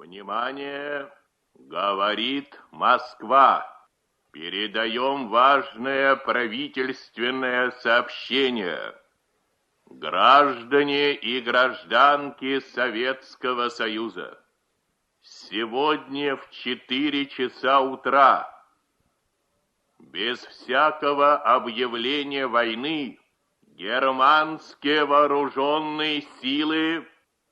Внимание! Говорит Москва. Передаем важное правительственное сообщение. Граждане и гражданки Советского Союза, сегодня в 4 часа утра, без всякого объявления войны, германские вооруженные силы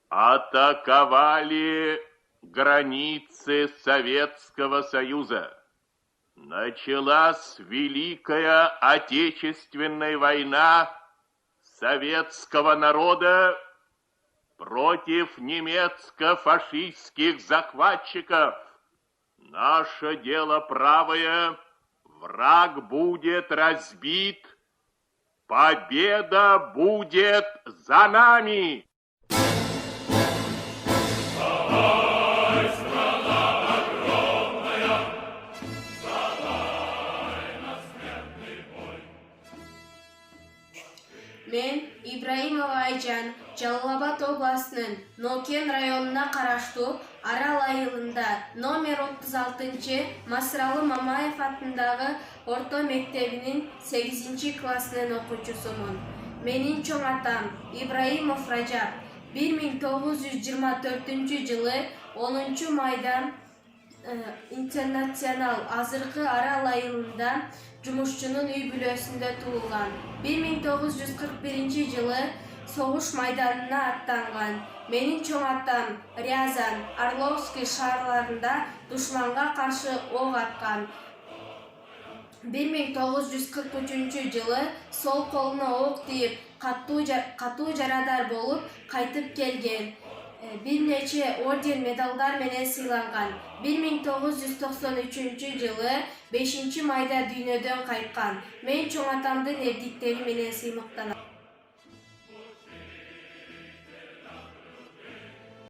атаковали границы Советского Союза. Началась Великая Отечественная война советского народа против немецко-фашистских захватчиков. Наше дело правое, враг будет разбит, победа будет за нами! Мен Ибраимов Айжан Жалал Абад областынын Нокен районуна караштуу Арал айылында номер 36 Масыралы Мамаев атындагы орто мектебинин 8 классынын окуучусумун. Менин чоң атам Ибраимов Ражап 1924 жылы 10 майда интернационал азыркы Арал айылында жумушчунун үй бүлөсүндө туулган. 1941 жылы согуш майданына аттанган. Менин чоң атам Рязань, Орловский шаарларында душманга каршы ок аткан. 1943 жылы сол колуна ок тийип, катуу жарадар болуп кайтып келген. Бир нече орден медалдар менен сыйланган. 1993 жылы 5 майда дүйнөдөн кайткан. Мен чоң атамдын эрдиктери менен сыймыктанам.